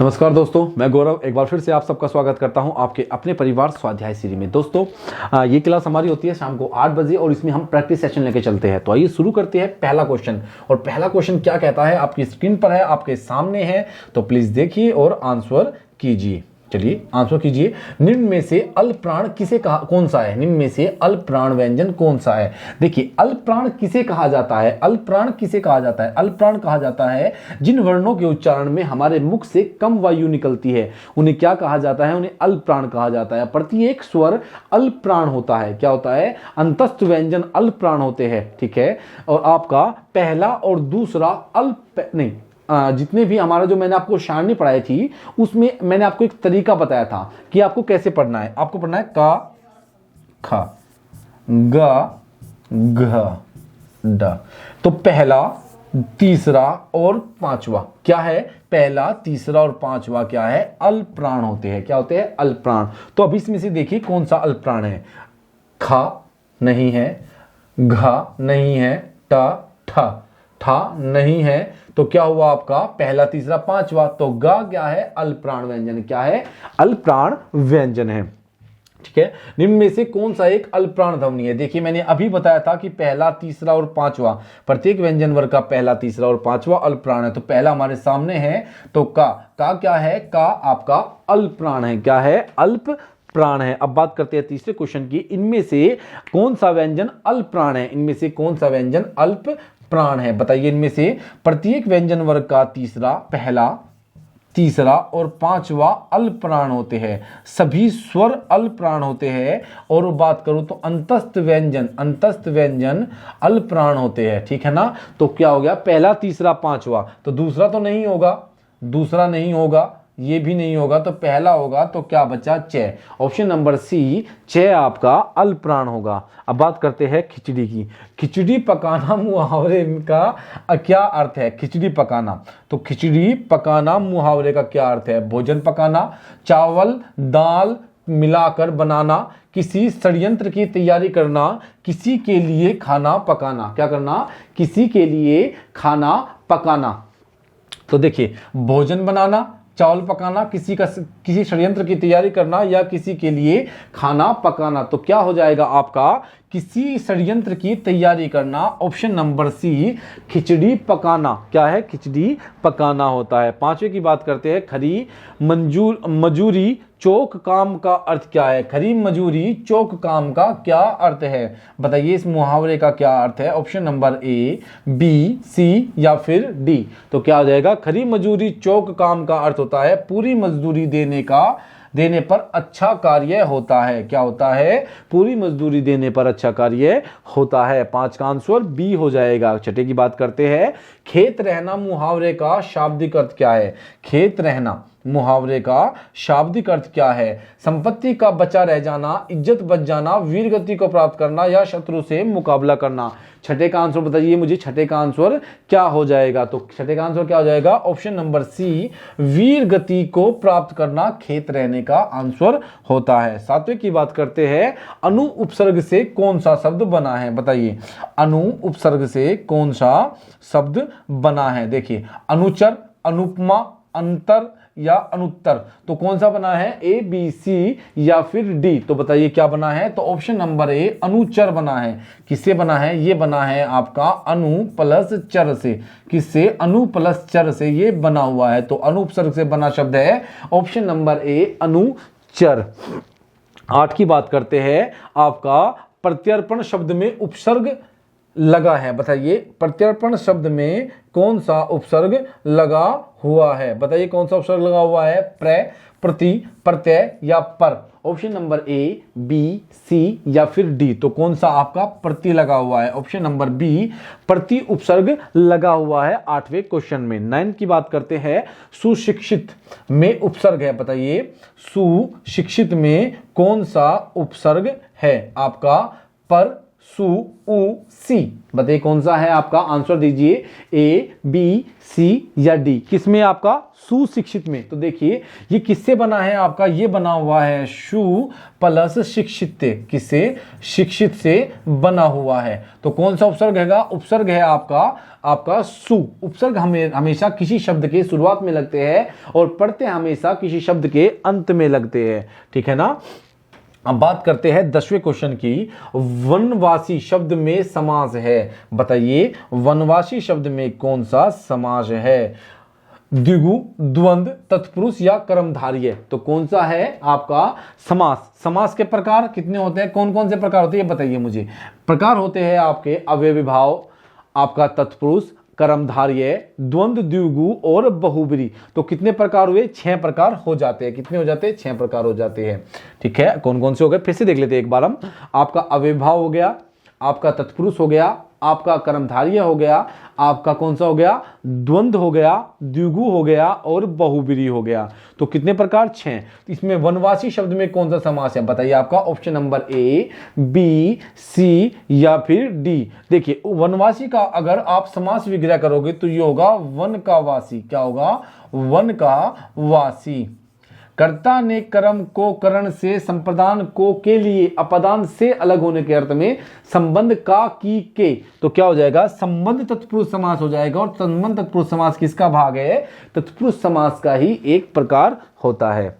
नमस्कार दोस्तों, मैं गौरव एक बार फिर से आप सबका स्वागत करता हूं आपके अपने परिवार स्वाध्याय सीरीज में। दोस्तों ये क्लास हमारी होती है शाम को 8 बजे और इसमें हम प्रैक्टिस सेशन लेके चलते हैं। तो आइए शुरू करते हैं पहला क्वेश्चन। और पहला क्वेश्चन क्या कहता है, आपकी स्क्रीन पर है, आपके सामने है, तो प्लीज देखिए और आंसर कीजिए। चलिए आंसर कीजिए। निम्न में से अल्पप्राण किसे कहा, कौन सा है? निम्न में से अल्पप्राण व्यंजन कौन सा है? देखिए अल्पप्राण किसे कहा जाता है? अल्पप्राण किसे कहा जाता है? अल्पप्राण कहा जाता है जिन वर्णों के उच्चारण में हमारे मुख से कम वायु निकलती है, उन्हें क्या कहा जाता है? उन्हें अल्पप्राण कहा जाता है। प्रत्येक स्वर अल्पप्राण होता है। क्या होता है? अंतस्थ व्यंजन अल्पप्राण होते हैं। ठीक है। और आपका पहला और दूसरा अल्प नहीं, जितने भी हमारा जो मैंने आपको सारणी पढ़ाई थी उसमें मैंने आपको एक तरीका बताया था कि आपको कैसे पढ़ना है। आपको पढ़ना है का, ख, ग, घ, ड। तो पहला, तीसरा और पांचवा क्या है? पहला, तीसरा और पांचवा क्या है? अल्पप्राण होते हैं। क्या होते हैं? अल्पप्राण। तो अब इसमें से देखिए कौन सा अल्पप्राण है। ख नहीं है, घ नहीं है, ट, ठ, ठा नहीं है, तो क्या हुआ आपका? पहला, तीसरा, पांचवा। तो ग क्या है? अल्पप्राण व्यंजन। क्या है? अल्पप्राण व्यंजन है। ठीक है। निम्न में से कौन सा एक अल्पप्राण ध्वनि है? देखिए मैंने अभी बताया था कि पहला, तीसरा और पांचवा, प्रत्येक व्यंजन वर्ग का पहला, तीसरा और पांचवा अल्पप्राण है। तो पहला हमारे सामने है, तो का क्या है? का आपका अल्पप्राण है। क्या है? अल्प प्राण है। अब बात करते हैं तीसरे क्वेश्चन की। इनमें से कौन सा व्यंजन अल्पप्राण है? इनमें से कौन सा व्यंजन अल्प प्राण है? बताइए। इनमें से प्रत्येक व्यंजन वर्ग का तीसरा, पहला, तीसरा और पांचवा अल्पप्राण होते हैं। सभी स्वर अल्पप्राण होते हैं। और बात करूं तो अंतस्थ व्यंजन अल्पप्राण होते हैं। ठीक है ना। तो क्या हो गया? पहला, तीसरा, पांचवा। तो दूसरा तो नहीं होगा, दूसरा नहीं होगा, ये भी नहीं होगा, तो पहला होगा। तो क्या बचा? च। ऑप्शन नंबर सी, च आपका अल्पप्राण होगा। अब बात करते हैं खिचड़ी की। खिचड़ी पकाना मुहावरे का क्या अर्थ है? खिचड़ी पकाना, तो खिचड़ी पकाना मुहावरे का क्या अर्थ है? भोजन पकाना, चावल दाल मिलाकर बनाना, किसी षड्यंत्र की तैयारी करना, किसी के लिए खाना पकाना। क्या करना? किसी के लिए खाना पकाना। तो देखिए भोजन बनाना, चावल पकाना, किसी षड्यंत्र की तैयारी करना या किसी के लिए खाना पकाना। तो क्या हो जाएगा आपका? किसी षड्यंत्र की तैयारी करना। ऑप्शन नंबर सी, खिचड़ी पकाना। क्या है? खिचड़ी पकाना होता है। पांचवे की बात करते हैं। खरी मजूरी चौक काम का अर्थ क्या है? खरी मजूरी चौक काम का क्या अर्थ है? बताइए इस मुहावरे का क्या अर्थ है? ऑप्शन नंबर ए, बी, सी या फिर डी। तो क्या हो जाएगा? खरी मजूरी चौक काम का अर्थ होता है पूरी मजदूरी देने पर अच्छा कार्य होता है। क्या होता है? पूरी मजदूरी देने पर अच्छा कार्य होता है। 5 का आंसर बी हो जाएगा। छठे की बात करते हैं। खेत रहना मुहावरे का शाब्दिक अर्थ क्या है? खेत रहना मुहावरे का शाब्दिक अर्थ क्या है? संपत्ति का बचा रह जाना, इज्जत बच जाना, वीर गति को प्राप्त करना या शत्रु से मुकाबला करना। छठे का आंसर बताइए मुझे, छठे का आंसर क्या हो जाएगा? तो छठे का आंसर क्या हो जाएगा? ऑप्शन नंबर सी, वीर गति को प्राप्त करना खेत रहने का आंसर होता है। सातवें की बात करते हैं। अनु उपसर्ग से कौन सा शब्द बना है? बताइए अनु उपसर्ग से कौन सा शब्द बना है? देखिए अनुचर, अनुपमा, अंतर या अनुत्तर। तो कौन सा बना है? ए, बी, सी या फिर डी। तो बताइए क्या बना है? तो ऑप्शन नंबर ए, अनुचर बना है। किससे बना है? ये बना है आपका अनु प्लस चर से। किससे? अनु प्लस चर से ये बना हुआ है। तो अनुपसर्ग से बना शब्द है ऑप्शन नंबर ए, अनुचर। 8 की बात करते हैं। आपका प्रत्यर्पण शब्द में उपसर्ग लगा है। बताइए प्रत्यर्पण शब्द में कौन सा उपसर्ग लगा हुआ है? बताइए कौन सा उपसर्ग लगा हुआ है? प्र, प्रति, प्रत्यय या पर। ऑप्शन नंबर ए, बी, सी या फिर डी। तो कौन सा आपका प्रति लगा हुआ है? ऑप्शन नंबर बी, प्रति उपसर्ग लगा हुआ है 8वें क्वेश्चन में। 9 की बात करते हैं। सुशिक्षित में उपसर्ग है। बताइए सुशिक्षित में कौन सा उपसर्ग है? आपका पर, सु उ सी। बताइए कौन सा है आपका, आंसर दीजिए, ए बी सी या डी। किसमें आपका, सुशिक्षित में। तो देखिए ये किससे बना है आपका, ये बना हुआ है सु प्लस शिक्षित, किससे, शिक्षित से बना हुआ है। तो कौन सा उपसर्ग है, उपसर्ग है आपका सु। उपसर्ग हमेशा किसी शब्द के शुरुआत में लगते हैं और प्रत्यय हमेशा किसी शब्द के अंत में लगते हैं, ठीक है ना। अब बात करते हैं 10वें क्वेश्चन की। वनवासी शब्द में समास है, बताइए वनवासी शब्द में कौन सा समास है, द्विगु, द्वंद्व, तत्पुरुष या कर्मधारय। तो कौन सा है आपका समास। समास के प्रकार कितने होते हैं, कौन कौन से प्रकार होते हैं, ये बताइए मुझे। प्रकार होते हैं आपके अव्ययी भाव, आपका तत्पुरुष, कर्मधारय, द्वंद्व, द्विगु और बहुब्री। तो कितने प्रकार हुए, 6 प्रकार हो जाते हैं। कितने हो जाते हैं, 6 प्रकार हो जाते हैं, ठीक है। कौन कौन से हो गए, फिर से देख लेते हैं एक बार हम। आपका अव्ययी भाव हो गया, आपका तत्पुरुष हो गया, आपका कर्मधारय हो गया, आपका कौन सा हो गया, द्वंद्व हो गया, द्विगु हो गया और बहुब्री हो गया। तो कितने प्रकार, 6। इसमें वनवासी शब्द में कौन सा समास है, बताइए आपका ऑप्शन नंबर ए, बी, सी या फिर डी। देखिए वनवासी का अगर आप समास विग्रह करोगे तो ये होगा वन का वासी। क्या होगा, वन का वासी। कर्ता ने कर्म को करण से, संप्रदान को के लिए, अपदान से अलग होने के अर्थ में, संबंध का की के। तो क्या हो जाएगा, संबंध तत्पुरुष समास हो जाएगा। और संबंध तत्पुरुष समास किसका भाग है, तत्पुरुष समास का ही एक प्रकार होता है।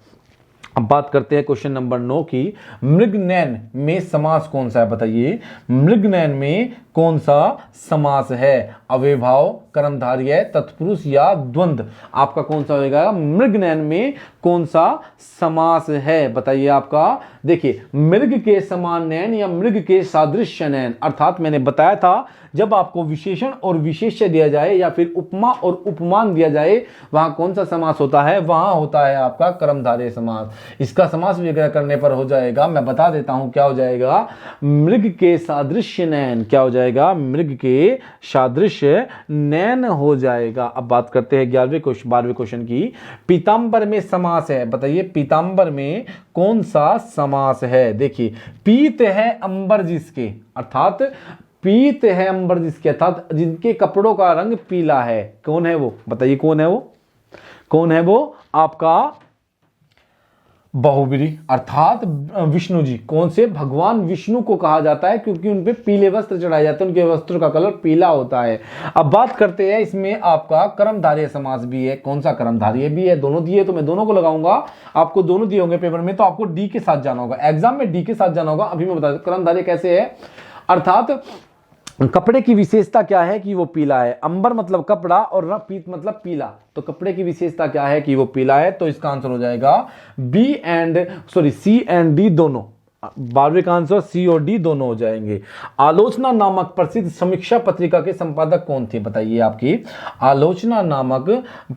अब बात करते हैं क्वेश्चन नंबर 9 की। मृगनयन में समास कौन सा है, बताइए मृगनयन में कौन सा समास है, अव्ययी भाव, कर्मधारय, तत्पुरुष या द्वंद्व। आपका कौन सा होगा, मृगनयन में कौन सा समास है, बताइए आपका। देखिए मृग के समान नयन या मृग के सादृश्य नयन, अर्थात मैंने बताया था जब आपको विशेषण और विशेष्य दिया जाए या फिर उपमा और उपमान दिया जाए, वहां कौन सा समास होता है, वहां होता है आपका कर्मधारय समास। इसका समास विग्रह करने पर हो जाएगा, मैं बता देता हूं क्या हो जाएगा, मृग के सादृश्य नयन। क्या हो जाएगा, मृग के सादृश्य नयन हो जाएगा। अब बात करते हैं 12वें क्वेश्चन की। पीतांबर में समास है, बताइए पीतांबर में कौन सा समास है। देखिए पीत है अंबर जिसके, अर्थात पीत है अंबर जिसके, अर्थात जिनके कपड़ों का रंग पीला है। कौन है वो, बताइए कौन है वो, कौन है वो, आपका बहुब्री, अर्थात विष्णु जी। कौन से, भगवान विष्णु को कहा जाता है क्योंकि उन पे पीले वस्त्र चढ़ाए जाते हैं, उनके वस्त्र का कलर पीला होता है। अब बात करते हैं इसमें आपका कर्मधारय समास भी है। कौन सा, कर्मधारय भी है। दोनों दिए तो मैं दोनों को लगाऊंगा, आपको दोनों दिए होंगे पेपर में, तो आपको डी के साथ जाना होगा, एग्जाम में डी के साथ जाना होगा। अभी मैं बता दूं कर्मधारय कैसे है, अर्थात कपड़े की विशेषता क्या है कि वो पीला है। अंबर मतलब कपड़ा और पीत मतलब पीला, तो कपड़े की विशेषता क्या है कि वो पीला है। तो इसका आंसर हो जाएगा सी एंड डी दोनों। 12वें का आंसर सी और डी दोनों हो जाएंगे। आलोचना नामक प्रसिद्ध समीक्षा पत्रिका के संपादक कौन थे, बताइए आपकी आलोचना नामक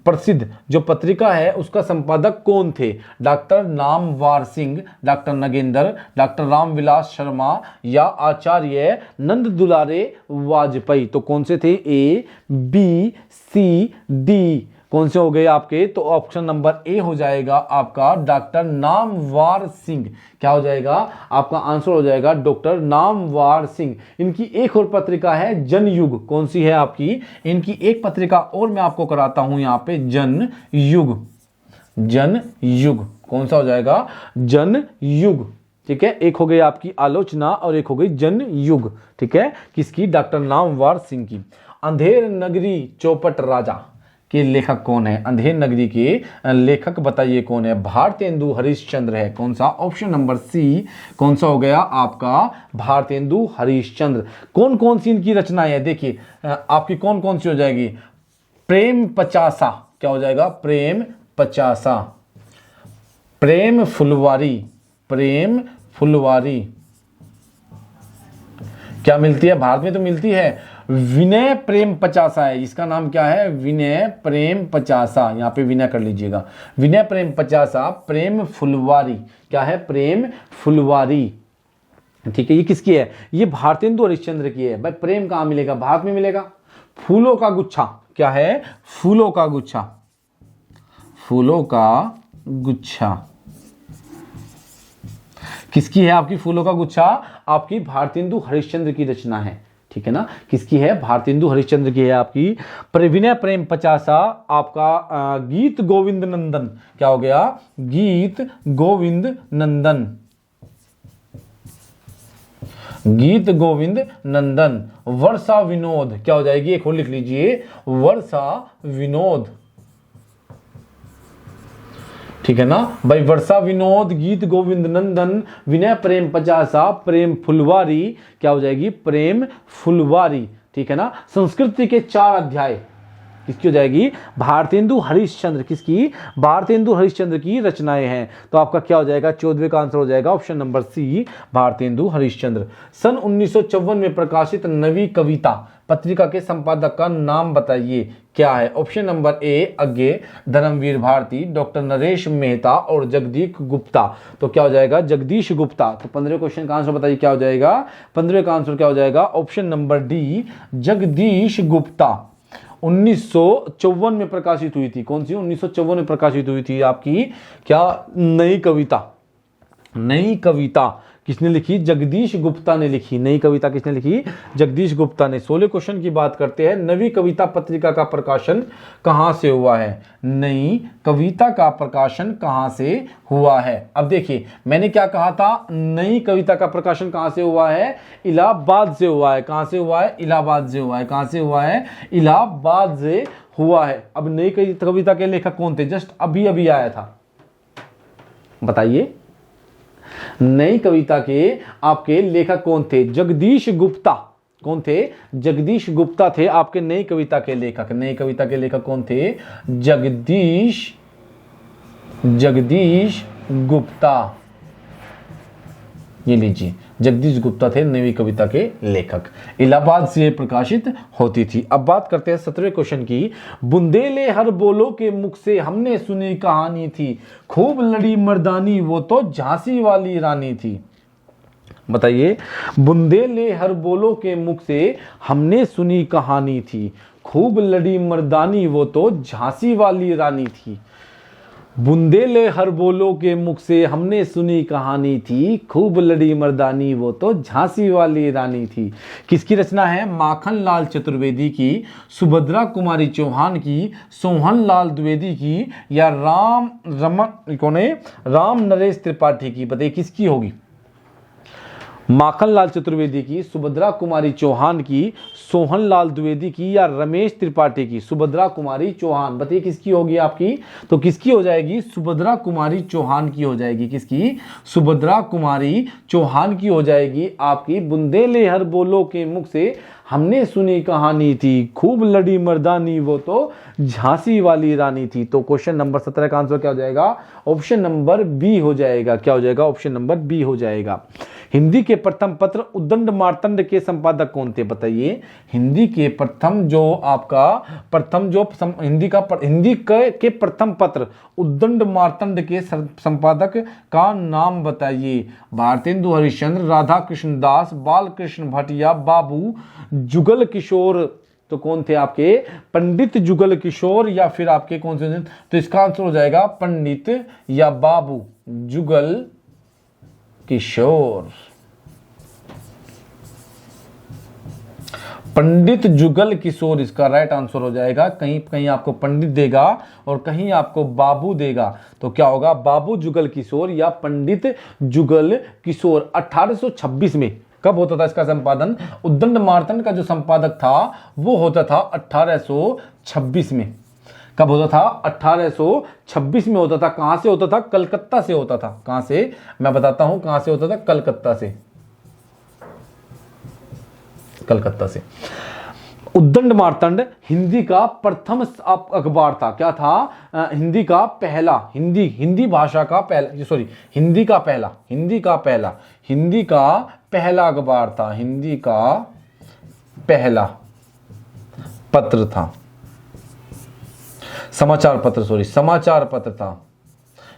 प्रसिद्ध जो पत्रिका है उसका संपादक कौन थे। Doctor Namvar Singh, doctor Nagendra, doctor Ramvilas Sharma या आचार्य नंद दुलारे वाजपेयी। तो कौन से थे, ए, बी, सी, डी। कौन से हो गए आपके, तो ऑप्शन नंबर ए हो जाएगा आपका डॉक्टर नामवर सिंह। क्या हो जाएगा, आपका आंसर हो जाएगा डॉक्टर नामवर सिंह। इनकी एक और पत्रिका है जनयुग। कौन सी है आपकी, इनकी एक पत्रिका और मैं आपको कराता हूं यहां पे, जनयुग। जनयुग कौन सा हो जाएगा, जनयुग। ठीक है, एक हो गई आपकी आलोचना और एक हो गई जनयुग। ठीक है, किसकी, डॉक्टर नामवर सिंह की। अंधेर नगरी चौपट राजा के लेखक कौन है, अंधेर नगरी के लेखक बताइए कौन है। भारतेंदु हरिश्चंद्र है। कौन सा, ऑप्शन नंबर सी। कौन सा हो गया आपका, भारतेंदु हरिश्चंद्र। कौन कौन सी इनकी रचनाएं है, देखिए आपकी कौन कौन सी हो जाएगी। प्रेम पचासा, क्या हो जाएगा, प्रेम पचासा। प्रेम फुलवारी, प्रेम फुलवारी क्या मिलती है, भारत में तो मिलती है। विनय प्रेम पचासा है, इसका नाम क्या है, विनय प्रेम पचासा। यहां पे विनय कर लीजिएगा, विनय प्रेम पचासा। प्रेम फुलवारी क्या है, प्रेम फुलवारी। ठीक है, ये किसकी है, ये भारतेंदु हरिश्चंद्र की है। भाई प्रेम कहां मिलेगा, भारत में मिलेगा। फूलों का गुच्छा क्या है, फूलों का गुच्छा, फूलों का गुच्छा किसकी है आपकी फूलों का गुच्छा? आपकी भारतेंदु हरिश्चंद्र की रचना है, ठीक है ना। किसकी है? भारतेंदु हरिश्चंद्र की है आपकी। विनय प्रेम पचासा आपका गीत गोविंद नंदन, क्या हो गया? गीत गोविंद नंदन, गीत गोविंद नंदन। वर्षा विनोद क्या हो जाएगी? एक और लिख लीजिए, वर्षा विनोद, ठीक है ना भाई। वर्षा विनोद, गीत गोविंद नंदन, विनय प्रेम पचासा, प्रेम फुलवारी, क्या हो जाएगी? प्रेम फुलवारी, ठीक है ना। संस्कृति के 4 अध्याय किसकी हो जाएगी? भारतेंदु हरिश्चंद्र, किसकी? भारतेंदु हरिश्चंद्र की रचनाएं हैं। तो आपका क्या हो जाएगा? 14वें का आंसर हो जाएगा option number C, Bharatendu Harishchandra. सन 1954 में प्रकाशित नवी कविता पत्रिका के संपादक का नाम बताइए, क्या है? Option number A Agyeya, Dharamvir Bharati, doctor Naresh Mehta और जगदीश गुप्ता। तो क्या हो जाएगा? जगदीश गुप्ता। तो 15वें क्वेश्चन का आंसर बताइए क्या हो जाएगा? 15वें का आंसर क्या हो जाएगा? Option number D, Jagdish Gupta. 1954 में प्रकाशित हुई थी। कौन सी? 1954 में प्रकाशित हुई थी आपकी क्या? नई कविता। नई कविता किसने लिखी? जगदीश गुप्ता ने लिखी। नई कविता किसने लिखी? जगदीश गुप्ता ने। 16 क्वेश्चन की बात करते हैं। नवी कविता पत्रिका का प्रकाशन कहां से हुआ है? नई कविता का प्रकाशन कहां से हुआ है? अब देखिए मैंने क्या कहा था, नई कविता का प्रकाशन कहां से हुआ है? इलाहाबाद से हुआ है। कहां से हुआ है? इलाहाबाद से हुआ है। कहां से हुआ है? इलाहाबाद से हुआ है। अब नई कविता के लेखक कौन थे? जस्ट अभी अभी आया था, बताइए। नई कविता के आपके लेखक कौन थे? जगदीश गुप्ता। कौन थे? जगदीश गुप्ता थे आपके नई कविता के लेखक। नई कविता के लेखक कौन थे? जगदीश गुप्ता। ये लीजिए, जगदीश गुप्ता थे नई कविता के लेखक। इलाहाबाद से प्रकाशित होती थी। अब बात करते हैं 17वें क्वेश्चन की। बुंदेले हर बोलो के मुख से हमने सुनी कहानी थी, खूब लड़ी मर्दानी वो तो झांसी वाली रानी थी। बताइए, बुंदेले हर बोलो के मुख से हमने सुनी कहानी थी, खूब लड़ी मर्दानी वो तो झांसी वाली रानी थी। बुंदेले हर बोलो के मुख से हमने सुनी कहानी थी, खूब लड़ी मर्दानी वो तो झांसी वाली रानी थी। किसकी रचना है? माखन लाल चतुर्वेदी की, सुभद्रा कुमारी चौहान की, सोहन लाल द्विवेदी की, या राम नरेश त्रिपाठी की। बताइए किसकी होगी? माखन लाल चतुर्वेदी की, सुभद्रा कुमारी चौहान की, सोहन लाल द्विवेदी की, या रमेश त्रिपाठी की। सुभद्रा कुमारी चौहान, बताइए किसकी होगी आपकी? तो किसकी हो जाएगी? सुभद्रा कुमारी चौहान की हो जाएगी। किसकी? सुभद्रा कुमारी चौहान की हो जाएगी आपकी। बुंदेले हर बोलो के मुख से हमने सुनी कहानी थी, खूब लड़ी मर्दानी वो तो झांसी वाली रानी थी। तो क्वेश्चन नंबर 17 का आंसर क्या हो जाएगा? ऑप्शन नंबर बी हो जाएगा। क्या हो जाएगा? ऑप्शन नंबर बी हो जाएगा। हिंदी के प्रथम पत्र उद्दंड मार्तंड के संपादक कौन थे? बताइए। हिंदी के प्रथम जो आपका प्रथम जो हिंदी के प्रथम पत्र उद्दंड मार्तंड के संपादक का नाम बताइए। भारतेंदु हरिश्चंद्र, राधा कृष्ण दास, बालकृष्ण भट्ट, या बाबू जुगल किशोर। तो कौन थे आपके? पंडित जुगल किशोर, या फिर आपके कौन से? तो इसका आंसर हो जाएगा पंडित या बाबू जुगल किशोर। पंडित जुगल किशोर इसका राइट आंसर हो जाएगा। कहीं कहीं आपको पंडित देगा और कहीं आपको बाबू देगा, तो क्या होगा? बाबू जुगल किशोर या पंडित जुगल किशोर। 1826 में कब होता था इसका संपादन? उद्दंड मार्तंड का जो संपादक था वो होता था 1826 में। कब होता था? 1826 में होता था। कहां से होता था? कलकत्ता से होता था। कहां से? मैं बताता हूं कहां से होता था। कलकत्ता से। कलकत्ता से। उद्दंड मार्तंड हिंदी का प्रथम अखबार था। क्या था? हिंदी का पहला, हिंदी भाषा का पहला, सॉरी हिंदी का पहला अखबार था। हिंदी का पहला पत्र था, समाचार पत्र था।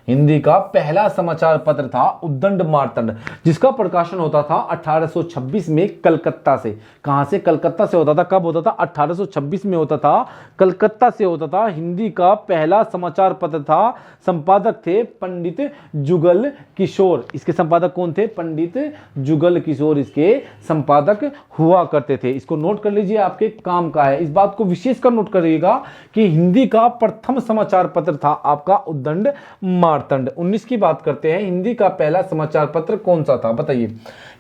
हिंदी का पहला समाचार पत्र था उद्दंड मार्तंड, जिसका प्रकाशन होता था 1826 में कलकत्ता से। कहां से? कलकत्ता से होता था। कब होता था? 1826 में होता था, कलकत्ता से होता था। हिंदी का पहला समाचार पत्र था। संपादक थे पंडित जुगल किशोर। इसके संपादक कौन थे? पंडित जुगल किशोर इसके संपादक हुआ करते थे। इसको नोट कर लीजिए, आपके काम का है। इस बात को विशेषकर नोट करिएगा कि हिंदी का प्रथम समाचार पत्र था आपका उद्दंड मार्तंड। 19 की बात करते हैं। हिंदी का पहला समाचार पत्र कौन सा था? बताइए,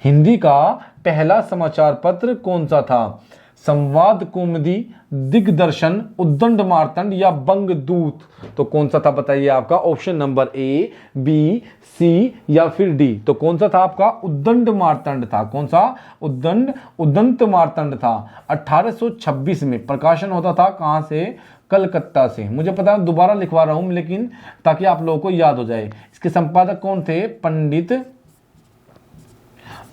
हिंदी का पहला समाचार पत्र कौन सा था? संवाद कौमुदी, दिग्दर्शन, उद्दंड मार्तंड या बंगदूत? तो कौन सा था बताइए आपका? ऑप्शन नंबर ए, बी, सी या फिर डी। तो कौन सा था आपका? उद्दंड मार्तंड था। कौन सा? उद्दंत मार्तंड था। 1826 में प्रकाशन होता था। कहां से? कलकत्ता से। मुझे पता है दोबारा लिखवा रहा हूं, लेकिन ताकि आप लोगों को याद हो जाए। इसके संपादक कौन थे? पंडित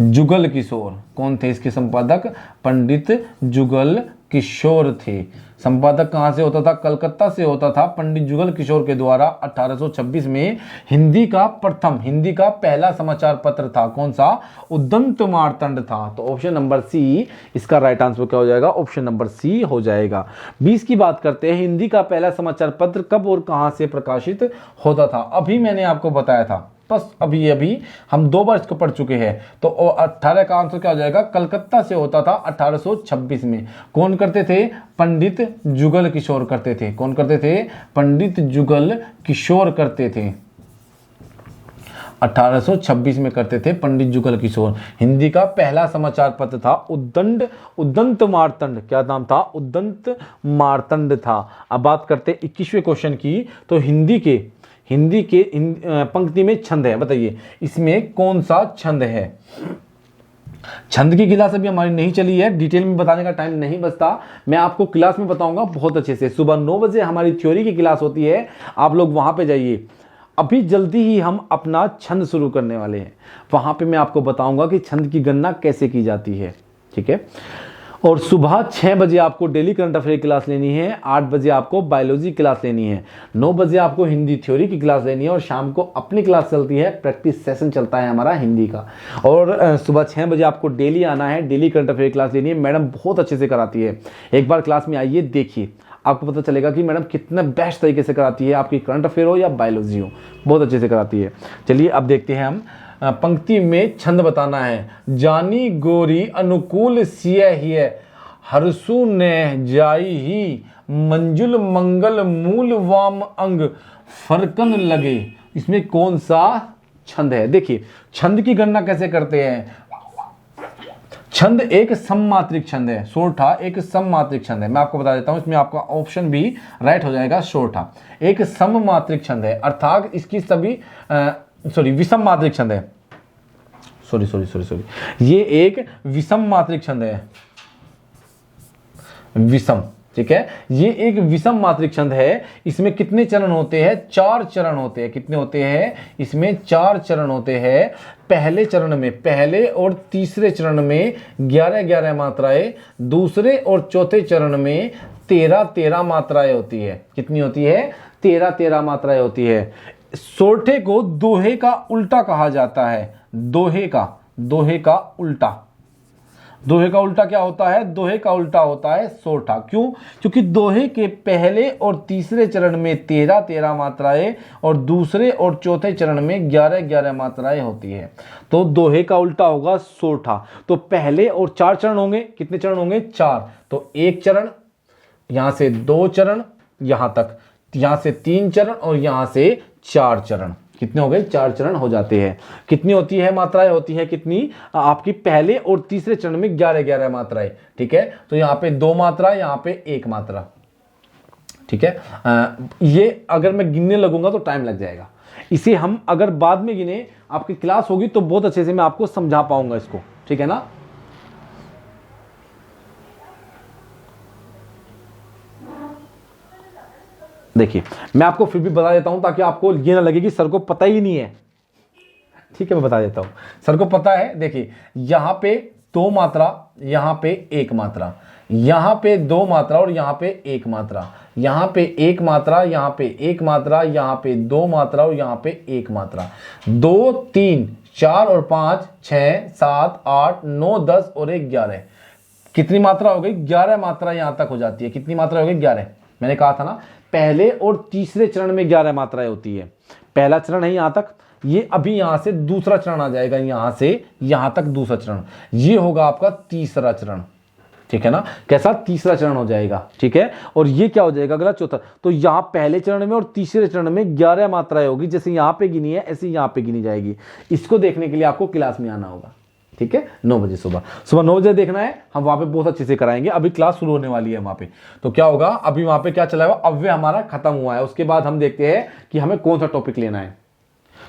जुगल किशोर। कौन थे इसके संपादक? पंडित जुगल किशोर थे। संपादक कहां से होता था? कलकत्ता से होता था, पंडित जुगल किशोर के द्वारा 1826 में। हिंदी का पहला समाचार पत्र था कौन सा? उद्दंत मार्तंड था। तो ऑप्शन नंबर सी इसका राइट आंसर क्या हो जाएगा? ऑप्शन नंबर सी हो जाएगा। 20 की बात करते हैं। हिंदी का पहला समाचार पत्र कब और कहां से प्रकाशित होता था? अभी मैंने आपको बताया था, बस अभी हम 2 बार इसको पढ़ चुके हैं। तो 18 का आंसर क्या हो जाएगा? कलकत्ता से होता था 1826 में। कौन करते थे? पंडित जुगल किशोर करते थे। कौन करते थे? पंडित जुगल किशोर करते थे। 1826 में करते थे पंडित जुगल किशोर। हिंदी का पहला समाचार पत्र था उद्दंत मार्तंड। क्या नाम था? उद्दंत मार्तंड था। अब बात करते 21वें क्वेश्चन की। तो हिंदी के पंक्ति में छंद है, बताइए इसमें कौन सा छंद है? छंद की क्लास अभी हमारी नहीं चली है, डिटेल में बताने का टाइम नहीं बचता। मैं आपको क्लास में बताऊंगा बहुत अच्छे से। सुबह 9 बजे हमारी थ्योरी की क्लास होती है, आप लोग वहां पे जाइए। अभी जल्दी ही हम अपना छंद शुरू करने वाले हैं। वहां पे मैं आपको बताऊंगा कि छंद की गणना कैसे की जाती है, ठीक है। और सुबह 6 बजे आपको डेली करंट अफेयर क्लास लेनी है, 8 बजे आपको बायोलॉजी क्लास लेनी है, 9 बजे आपको हिंदी थ्योरी की क्लास लेनी है, और शाम को अपनी क्लास चलती है, प्रैक्टिस सेशन चलता है हमारा हिंदी का। और सुबह 6 बजे आपको डेली आना है, डेली करंट अफेयर क्लास लेनी है। मैडम बहुत अच्छे से कराती है, एक बार क्लास में आइए, देखिए आपको पता चलेगा कि मैडम कितना बेस्ट तरीके से कराती है। आपकी करंट अफेयर हो या बायोलॉजी हो, बहुत अच्छे से कराती है। चलिए अब देखते हैं हम। पंक्ति में छंद बताना है। जानी गोरी अनुकूल सिय हरसु ने जाई ही मंजुल मंगल मूल वाम अंग फरकन लगे। इसमें कौन सा छंद है? देखिए छंद की गणना कैसे करते हैं। छंद एक सममात्रिक छंद है, सोरठा एक सममात्रिक छंद है। मैं आपको बता देता हूं, इसमें आपका ऑप्शन भी राइट हो जाएगा, सोरठा एक सममात्रिक छंद है, अर्थात इसकी सभी विषम मात्रिक छंद है। सॉरी ये एक विषम मात्रिक छंद है, विषम, ठीक है। ये एक विषम मात्रिक छंद है। इसमें कितने चरण होते हैं? 4 चरण होते हैं। कितने होते हैं? इसमें 4 चरण होते हैं। पहले चरण में, पहले और तीसरे चरण में 11-11 मात्राएं, दूसरे और चौथे चरण में 13-13 मात्राएं होती है। कितनी होती है? 13-13 मात्राएं होती है। सोरठे को दोहे का उल्टा कहा जाता है। दोहे का उल्टा। दोहे का उल्टा क्या होता है? दोहे का उल्टा होता है सोरठा। क्यों? क्योंकि दोहे के पहले और तीसरे चरण में 13-13 मात्राएं और दूसरे और चौथे चरण में 11-11 मात्राएं होती है। तो दोहे का उल्टा होगा सोरठा। तो पहले और 4 चरण होंगे। कितने चरण होंगे? 4। तो 1 चरण, यहां से 2 चरण, यहां तक, यहां से 3 चरण और यहां से 4 चरण। कितने हो गए? 4 चरण हो जाते हैं। कितनी होती है मात्राएं? होती है कितनी आपकी? पहले और तीसरे चरण में 11-11 मात्राएं, ठीक है। तो यहाँ पे 2 मात्रा, यहाँ पे 1 मात्रा, ठीक है। ये अगर मैं गिनने लगूंगा तो टाइम लग जाएगा। इसे हम अगर बाद में गिने, आपकी क्लास होगी तो बहुत अच्छे से मैं आपको समझा पाऊंगा इसको, ठीक है ना। देखिए मैं आपको फिर भी बता देता हूं ताकि आपको ये ना लगे कि सर को पता ही नहीं है, ठीक है। मैं बता देता हूं, सर को पता है। देखिए यहां पे 2 मात्रा, यहां पे 1 मात्रा, यहां पे 2 मात्रा और यहां पे 1 मात्रा, यहाँ पे एक मात्रा, यहाँ पे एक मात्रा, यहाँ पे दो मात्रा और यहाँ पे एक मात्रा। 2 3 4 और 5 6 7 8 9 10 और 1 11। कितनी मात्रा हो गई? 11 मात्रा यहाँ तक हो जाती है। कितनी मात्रा हो गई? 11। मैंने कहा था ना पहले और तीसरे चरण में 11 मात्राएं होती है। पहला चरण है यहाँ तक, ये अभी यहाँ से दूसरा चरण आ जाएगा, यहाँ से यहाँ तक दूसरा चरण, ये होगा आपका तीसरा चरण। ठीक है ना, कैसा? तीसरा चरण हो जाएगा। ठीक है, और ये क्या हो जाएगा अगला? चौथा। तो यहाँ पहले चरण में और तीसरे चरण में 11 मात्राएं होगी, जैसे यहाँ पे गिनी है ऐसे यहाँ पे गिनी जाएगी। इसको देखने के लिए आपको क्लास में आना होगा। ठीक है, 9 बजे सुबह 9 बजे देखना है, हम वहां पे बहुत अच्छे से कराएंगे। अभी क्लास शुरू होने वाली है वहां पे, तो क्या होगा अभी वहां पे क्या चला हुआ? अव्यय हमारा खत्म हुआ है, उसके बाद हम देखते हैं कि हमें कौन सा टॉपिक लेना है।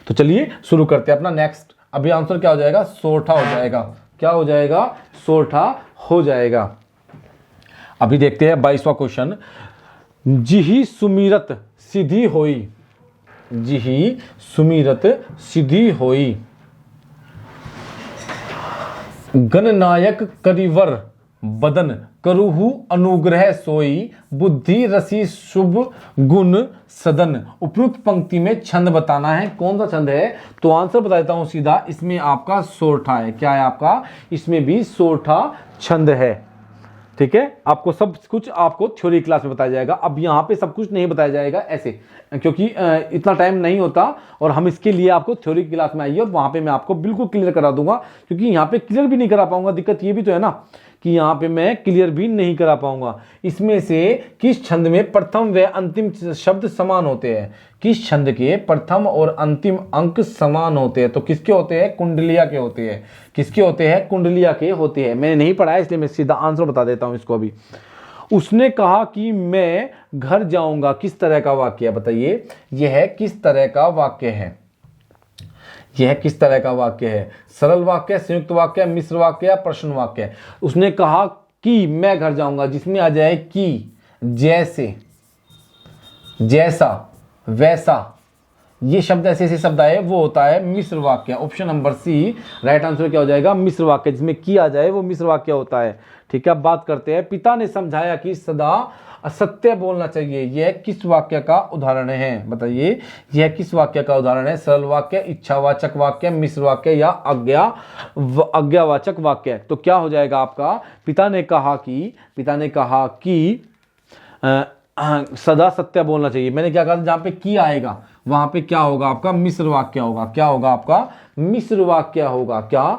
तो चलिए शुरू करते हैं अपना नेक्स्ट। अभी आंसर क्या हो जाएगा? सोरठा हो जाएगा। क्या हो जाएगा? सोरठा हो जाएगा। अभी देखते हैं 22वां क्वेश्चन। जिही सुमिरत सिद्धि होई, जिही सुमिरत सिद्धि होई, गणनायक करिवर बदन करुहु अनुग्रह सोई, बुद्धि रसी शुभ गुण सदन। उपयुक्त पंक्ति में छंद बताना है। कौन सा छंद है? तो आंसर बता देता हूं सीधा, इसमें आपका सोरठा है। क्या है आपका? इसमें भी सोरठा छंद है। ठीक है, आपको सब कुछ आपको थ्योरी क्लास में बताया जाएगा। अब यहाँ पे सब कुछ नहीं बताया जाएगा ऐसे, क्योंकि इतना टाइम नहीं होता, और हम इसके लिए आपको थ्योरी क्लास में आइए और वहां पे मैं आपको बिल्कुल क्लियर करा दूंगा, क्योंकि यहाँ पे क्लियर भी नहीं करा पाऊंगा। दिक्कत ये भी तो है ना कि यहाँ पे मैं क्लियर भी नहीं करा पाऊंगा। इसमें से किस छंद में प्रथम व अंतिम शब्द समान होते हैं? किस छंद के प्रथम और अंतिम अंक समान होते हैं? तो किसके होते हैं? कुंडलिया के होते हैं। किसके होते हैं? कुंडलिया के होते हैं। मैंने नहीं पढ़ा है इसलिए मैं सीधा आंसर बता देता हूं इसको अभी। उसने कहा कि मैं घर जाऊंगा, किस तरह का वाक्य है? बताइए, यह किस तरह का वाक्य है? यह किस तरह का वाक्य है? सरल वाक्य, संयुक्त वाक्य, मिश्र वाक्य या प्रश्न वाक्य? उसने कहा कि मैं घर जाऊंगा, जिसमें आ जाए कि, जैसे, जैसा, वैसा, ये शब्द ऐसे ऐसे शब्द आए, वो होता है मिश्र वाक्य। Option number C right answer क्या हो जाएगा? मिश्र वाक्य। जिसमें की आ जाए वो मिश्र वाक्य होता है। ठीक है, अब बात करते हैं। पिता ने समझाया कि सदा असत्य बोलना चाहिए, यह किस वाक्य का उदाहरण है? बताइए, यह किस वाक्य का उदाहरण है? सरल वाक्य, इच्छावाचक वाक्य, मिश्र वाक्य या आज्ञावाचक वाक्य? तो क्या हो जाएगा आपका? पिता ने कहा कि सदा सत्य बोलना चाहिए। मैंने क्या कहा? जहां पे की आएगा वहां पे क्या होगा आपका? मिश्र वाक्य होगा। क्या होगा आपका? मिश्र वाक्य होगा। क्या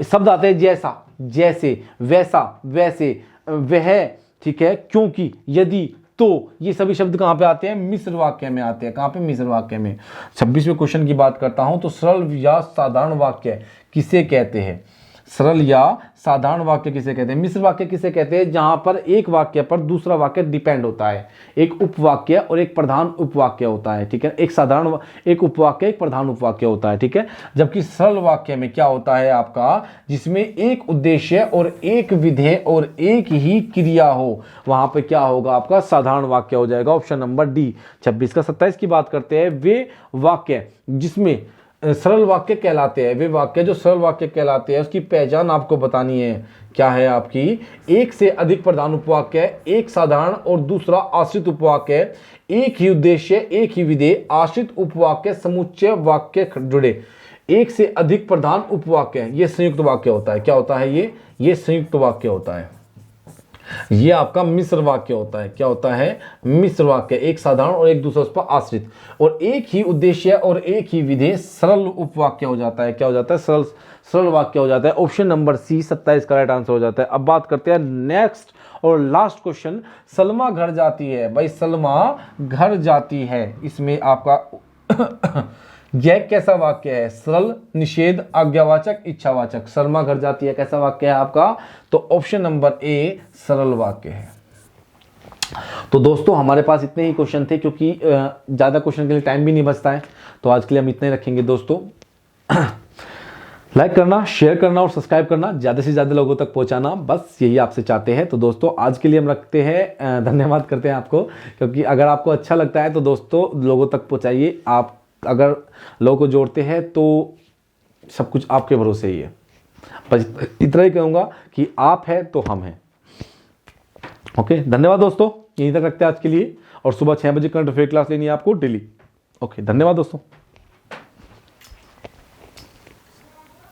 शब्द आते हैं? जैसा, जैसे, वैसा, वैसे, वह, ठीक है, क्योंकि, यदि, तो, ये सभी शब्द कहां पे आते हैं? मिश्र वाक्य में आते हैं। कहां पे? मिश्र वाक्य में। 26वें क्वेश्चन की बात करता हूं, तो सरल या साधारण वाक्य किसे कहते हैं? सरल या साधारण वाक्य किसे कहते हैं? मिश्र वाक्य किसे कहते हैं? जहां पर एक वाक्य पर दूसरा वाक्य डिपेंड होता है। एक उपवाक्य और एक प्रधान उपवाक्य होता है। ठीक है, एक साधारण, एक उपवाक्य, एक प्रधान उपवाक्य होता है। ठीक है, जबकि सरल वाक्य में क्या होता है आपका? जिसमें एक उद्देश्य और एक विधेय और एक ही क्रिया हो, वहां पे क्या होगा आपका? साधारण वाक्य हो जाएगा। Option number D. 26 का 27 की बात करते हैं। वे वाक्य जिसमें सरल वाक्य कहलाते हैं, वे वाक्य जो सरल वाक्य कहलाते हैं, उसकी पहचान आपको बतानी है। क्या है आपकी? एक से अधिक प्रधान उपवाक्य, एक साधारण और दूसरा आश्रित उपवाक्य, एक ही उद्देश्य, एक ही विधेय, आश्रित उपवाक्य, समुच्चय वाक्य जुड़े, एक से अधिक प्रधान उपवाक्य, ये संयुक्त वाक्य होता है। क्या होता है ये संयुक्त वाक्य होता है। ये आपका मिश्र वाक्य होता है। क्या होता है? मिश्र वाक्य, एक साधारण और एक दूसरा उस पर आश्रित, और एक ही उद्देश्य और एक ही विधेय सरल उपवाक्य हो जाता है। क्या हो जाता है? सरल वाक्य हो जाता है। ऑप्शन नंबर सी 27 का राइट आंसर हो जाता है। अब बात करते हैं नेक्स्ट और लास्ट क्वेश्चन। सलमा घर जाती है। भाई सलमा घर जाती है, इसमें आपका यह कैसा वाक्य है? सरल, निषेध, आज्ञावाचक, इच्छावाचक। सलमा घर जाती है कैसा वाक्य है आपका? तो ऑप्शन नंबर ए सरल वाक्य है। तो दोस्तों हमारे पास इतने ही क्वेश्चन थे, क्योंकि ज़्यादा क्वेश्चन के लिए टाइम भी नहीं बचता है, तो आज के लिए हम इतने ही रखेंगे दोस्तों। लाइक करना, शेयर करना और सब्सक्राइब करना, ज़्यादा से ज़्यादा लोगों तक पहुंचाना, बस यही आपसे चाहते हैं। तो दोस्तों आज के लिए हम रखते हैं, धन्यवाद करते हैं आपको, क्योंकि अगर आपको अच्छा लगता है तो दोस्तों लोगों तक पहुंचाइए। आप अगर लोगों को जोड़ते हैं तो सब कुछ आपके भरोसे ही है। बस इतना ही कहूँगा कि आप हैं तो हम हैं। ओके, धन्यवाद दोस्तों, यहीं तक रखते हैं आज के लिए। और सुबह 6 बजे करंट अफेयर क्लास लेनी है आपको डेली। ओके, धन्यवाद दोस्तों।